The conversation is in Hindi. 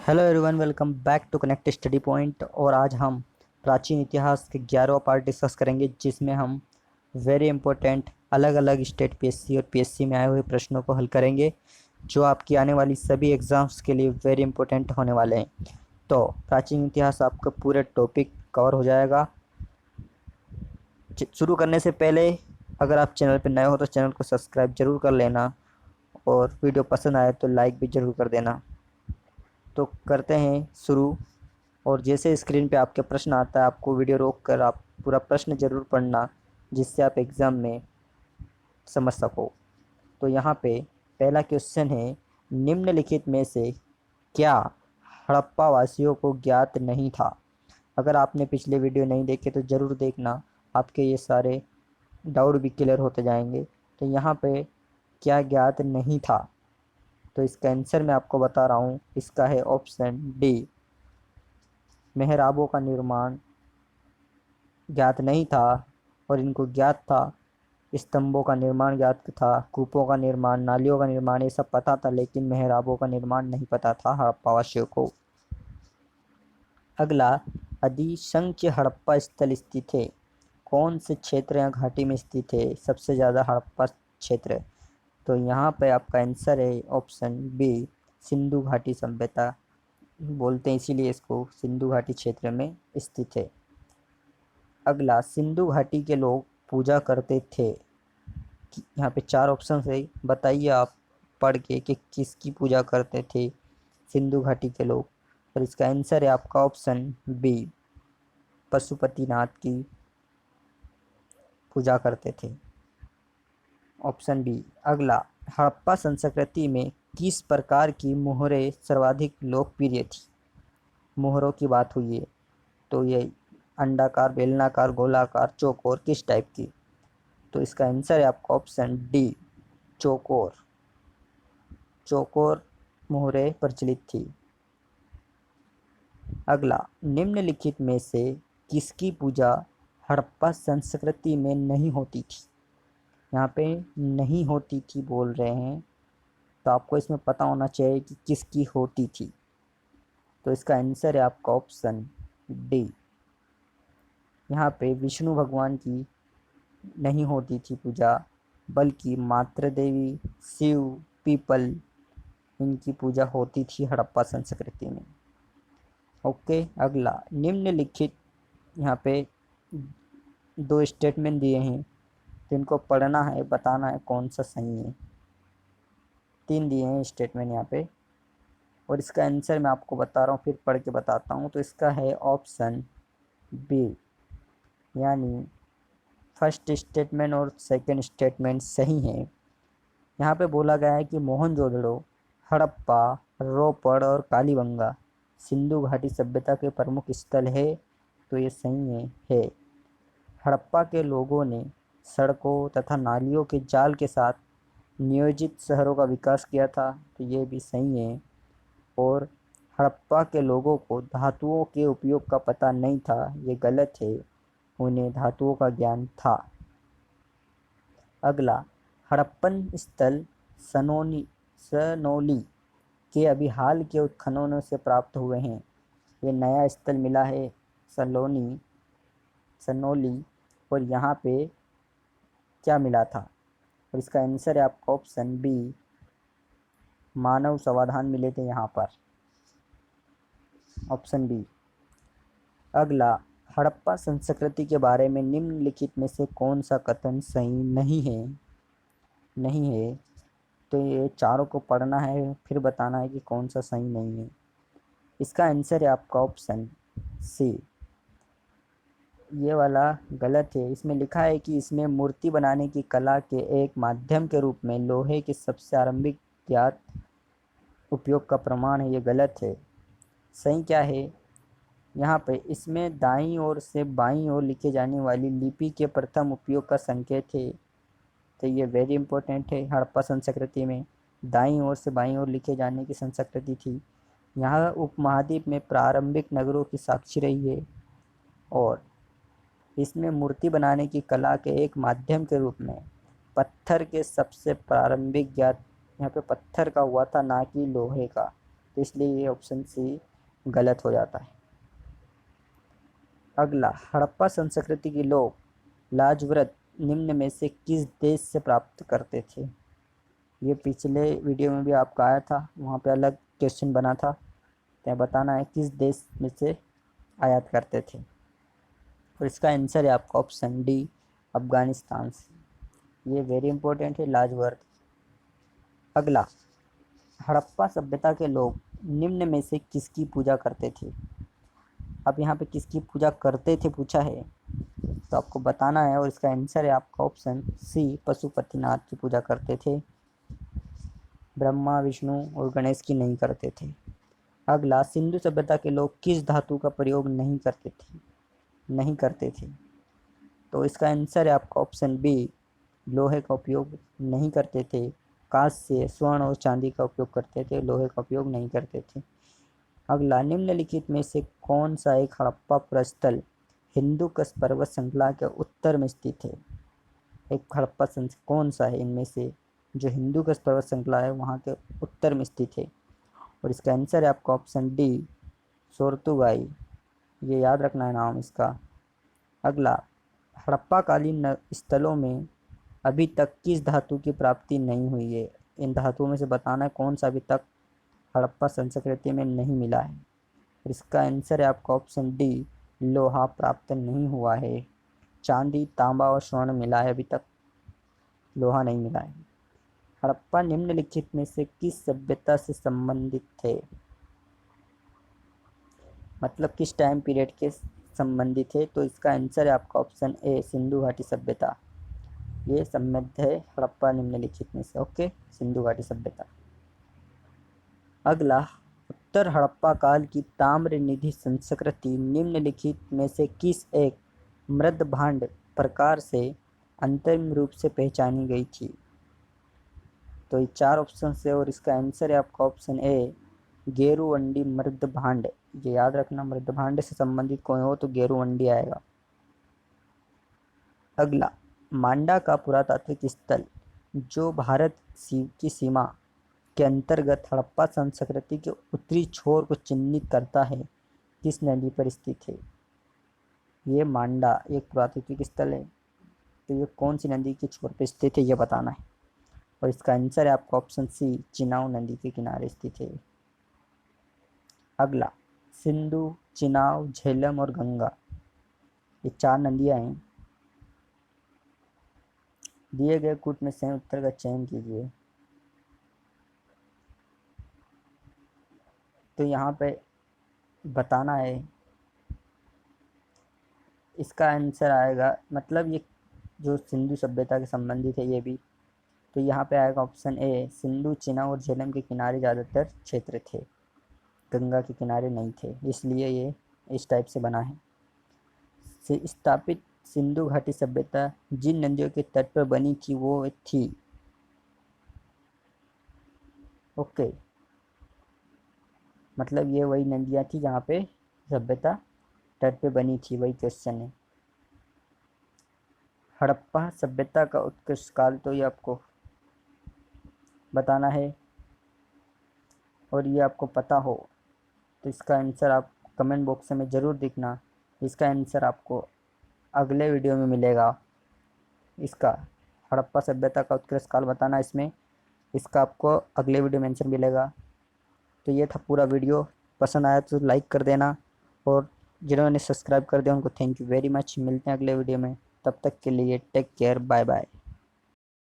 Hello everyone, welcome back to Connect Study Point. और आज हम प्राचीन इतिहास के 11वां पार्ट डिस्कस करेंगे, जिसमें हम वेरी इंपॉर्टेंट अलग अलग स्टेट पीएससी और पीएससी में आए हुए प्रश्नों को हल करेंगे, जो आपकी आने वाली सभी एग्ज़ाम्स के लिए वेरी इंपॉर्टेंट होने वाले हैं। तो प्राचीन इतिहास आपका पूरा टॉपिक कवर हो जाएगा। शुरू करने से पहले अगर आप चैनल पर नए हो तो चैनल को सब्सक्राइब जरूर कर लेना, और वीडियो पसंद आए तो लाइक भी ज़रूर कर देना। तो करते हैं शुरू। और जैसे स्क्रीन पे आपके प्रश्न आता है, आपको वीडियो रोक कर आप पूरा प्रश्न ज़रूर पढ़ना, जिससे आप एग्ज़ाम में समझ सको। तो यहाँ पे पहला क्वेश्चन है, निम्नलिखित में से क्या हड़प्पा वासियों को ज्ञात नहीं था। अगर आपने पिछले वीडियो नहीं देखे तो ज़रूर देखना, आपके ये सारे डाउट भी क्लियर होते जाएंगे। तो यहाँ पे क्या ज्ञात नहीं था, तो इसका आंसर मैं आपको बता रहा हूँ। इसका है ऑप्शन डी, मेहराबों का निर्माण ज्ञात नहीं था। और इनको ज्ञात था, स्तंभों का निर्माण ज्ञात था, कूपों का निर्माण, नालियों का निर्माण, ये सब पता था, लेकिन मेहराबों का निर्माण नहीं पता था हड़प्पावासियों को। अगला, अधिसंख्य हड़प्पा स्थल स्थित है। कौन से क्षेत्र या घाटी में स्थित है सबसे ज़्यादा हड़प्पा क्षेत्र। तो यहाँ पे आपका आंसर है ऑप्शन बी, सिंधु घाटी सभ्यता बोलते हैं, इसीलिए इसको सिंधु घाटी क्षेत्र में स्थित है। अगला, सिंधु घाटी के लोग पूजा करते थे। यहाँ पे 4 ऑप्शन है, बताइए आप पढ़ के कि किसकी पूजा करते थे सिंधु घाटी के लोग। और इसका आंसर है आपका ऑप्शन बी, पशुपतिनाथ की पूजा करते थे, ऑप्शन बी। अगला, हड़प्पा संस्कृति में किस प्रकार की मोहरें सर्वाधिक लोकप्रिय थी। मोहरों की बात हुई है, तो ये अंडाकार, बेलनाकार, गोलाकार, चौकोर, किस टाइप की। तो इसका आंसर है आपका ऑप्शन डी, चौकोर। चौकोर मोहरें प्रचलित थी। अगला, निम्नलिखित में से किसकी पूजा हड़प्पा संस्कृति में नहीं होती थी। यहाँ पे नहीं होती थी बोल रहे हैं, तो आपको इसमें पता होना चाहिए कि किसकी होती थी। तो इसका आंसर है आपका ऑप्शन डी, यहाँ पे विष्णु भगवान की नहीं होती थी पूजा, बल्कि मातृ देवी, शिव, पीपल, इनकी पूजा होती थी हड़प्पा संस्कृति में। ओके। अगला, निम्नलिखित, यहाँ पे 2 स्टेटमेंट दिए हैं, तो इनको पढ़ना है, बताना है कौन सा सही है। 3 दिए हैं स्टेटमेंट यहाँ पे, और इसका आंसर मैं आपको बता रहा हूँ, फिर पढ़ के बताता हूँ। तो इसका है ऑप्शन बी, यानी फर्स्ट स्टेटमेंट और सेकंड स्टेटमेंट सही है। यहाँ पे बोला गया है कि मोहनजोदड़ो, हड़प्पा, रोपड़ और कालीबंगा सिंधु घाटी सभ्यता के प्रमुख स्थल है। तो ये सही है। हड़प्पा के लोगों ने सड़कों तथा नालियों के जाल के साथ नियोजित शहरों का विकास किया था। तो ये भी सही है। और हड़प्पा के लोगों को धातुओं के उपयोग का पता नहीं था, ये गलत है, उन्हें धातुओं का ज्ञान था। अगला, हड़प्पन स्थल सनोली के अभी हाल के उत्खननों से प्राप्त हुए हैं। ये नया स्थल मिला है सनोली, और यहाँ पे क्या मिला था। और इसका आंसर है आपका ऑप्शन बी, मानव समाधान मिले थे यहाँ पर, ऑप्शन बी। अगला, हड़प्पा संस्कृति के बारे में निम्नलिखित में से कौन सा कथन सही नहीं है। तो ये चारों को पढ़ना है, फिर बताना है कि कौन सा सही नहीं है। इसका आंसर है आपका ऑप्शन सी, ये वाला गलत है। इसमें लिखा है कि इसमें मूर्ति बनाने की कला के एक माध्यम के रूप में लोहे के सबसे आरंभिक ज्ञात उपयोग का प्रमाण है, ये गलत है। सही क्या है, यहाँ पे इसमें दाईं ओर से बाईं ओर लिखे जाने वाली लिपि के प्रथम उपयोग का संकेत है। तो ये वेरी इंपॉर्टेंट है। हड़प्पा संस्कृति में दाईं ओर से बाईं ओर लिखे जाने की संस्कृति थी। यहाँ उपमहाद्वीप में प्रारंभिक नगरों की साक्षी रही है। और इसमें मूर्ति बनाने की कला के एक माध्यम के रूप में पत्थर के सबसे प्रारंभिक ज्ञात, यहाँ पे पत्थर का हुआ था, ना कि लोहे का। तो इसलिए ये ऑप्शन सी गलत हो जाता है। अगला, हड़प्पा संस्कृति के लोग लाजवरत निम्न में से किस देश से प्राप्त करते थे? ये पिछले वीडियो में भी आपका आया था, वहाँ पे अलग क्वेश्चन बना था, तो बताना है किस देश में से आयात करते थे। और इसका आंसर है आपका ऑप्शन डी, अफगानिस्तान से। ये वेरी इंपॉर्टेंट है, लाजवर्थ। अगला, हड़प्पा सभ्यता के लोग निम्न में से किसकी पूजा करते थे? अब यहाँ पे किसकी पूजा करते थे पूछा है, तो आपको बताना है, और इसका आंसर है आपका ऑप्शन सी, पशुपतिनाथ की पूजा करते थे। ब्रह्मा, विष्णु और गणेश की नहीं करते थे। अगला, सिंधु सभ्यता के लोग किस धातु का प्रयोग नहीं करते थे? तो इसका आंसर है आपका ऑप्शन बी, लोहे का उपयोग नहीं करते थे। कांस्य, स्वर्ण और चांदी का उपयोग करते थे, लोहे का उपयोग नहीं करते थे। अगला, निम्नलिखित में से कौन सा एक हड़प्पा प्रस्थल हिंदू कुश पर्वत श्रृंखला के उत्तर में स्थित है? एक हड़प्पा कौन सा है इनमें से जो हिंदू कुश पर्वत श्रृंखला है वहाँ के उत्तर में स्थित है? और इसका आंसर है आपका ऑप्शन डी, सोरतुगाई। ये याद रखना है नाम इसका। अगला, हड़प्पा कालीन स्थलों में अभी तक किस धातु की प्राप्ति नहीं हुई है? इन धातुओं में से बताना है कौन सा अभी तक हड़प्पा संस्कृति में नहीं मिला है। इसका आंसर है आपका ऑप्शन डी, लोहा प्राप्त नहीं हुआ है। चांदी, तांबा और स्वर्ण मिला है, अभी तक लोहा नहीं मिला है। हड़प्पा निम्नलिखित में से किस सभ्यता से संबंधित थे? मतलब किस टाइम पीरियड के संबंधित है? तो इसका आंसर है आपका ऑप्शन ए, सिंधु घाटी सभ्यता। ये संबद्ध है हड़प्पा निम्नलिखित में से। ओके, सिंधु घाटी सभ्यता। अगला, उत्तर हड़प्पा काल की ताम्र निधि संस्कृति निम्नलिखित में से किस एक मृद भांड प्रकार से अंतरिम रूप से पहचानी गई थी? तो ये 4 ऑप्शन है, और इसका आंसर है आपका ऑप्शन ए, गेरुवंडी मृद भांड। ये याद रखना, मृद भांड से संबंधित कोई हो तो गेरुवंडी आएगा। अगला, मांडा का पुरातात्विक स्थल जो भारत की सीमा के अंतर्गत हड़प्पा संस्कृति के उत्तरी छोर को चिन्हित करता है, किस नदी पर स्थित है? ये मांडा एक पुरातात्विक स्थल है, तो ये कौन सी नदी के छोर पर स्थित है ये बताना है। और इसका आंसर है आपका ऑप्शन सी, चिनाव नदी के किनारे स्थित है। अगला, सिंधु, चिनाव, झेलम और गंगा, ये 4 नदियां हैं। दिए गए कूट में से उत्तर का चयन कीजिए। तो यहाँ पे बताना है, इसका आंसर आएगा, मतलब ये जो सिंधु सभ्यता के संबंधित है ये भी, तो यहाँ पे आएगा ऑप्शन ए, सिंधु, चिनाव और झेलम के किनारे ज़्यादातर क्षेत्र थे, गंगा के किनारे नहीं थे, इसलिए ये इस टाइप से बना है। स्थापित सिंधु घाटी सभ्यता जिन नदियों के तट पर बनी थी वो थी, ओके, मतलब ये वही नदियाँ थी जहाँ पे सभ्यता तट पे बनी थी, वही क्वेश्चन है। हड़प्पा सभ्यता का उत्कृष्ट काल, तो ये आपको बताना है, और ये आपको पता हो तो इसका आंसर आप कमेंट बॉक्स में ज़रूर लिखना। इसका आंसर आपको अगले वीडियो में मिलेगा। इसका हड़प्पा सभ्यता का उत्कृष्ट काल बताना, इसमें इसका आपको अगले वीडियो में आंसर मिलेगा। तो ये था पूरा वीडियो, पसंद आया तो लाइक कर देना, और जिन्होंने सब्सक्राइब कर दिया उनको थैंक यू वेरी मच। मिलते हैं अगले वीडियो में, तब तक के लिए टेक केयर, बाय बाय।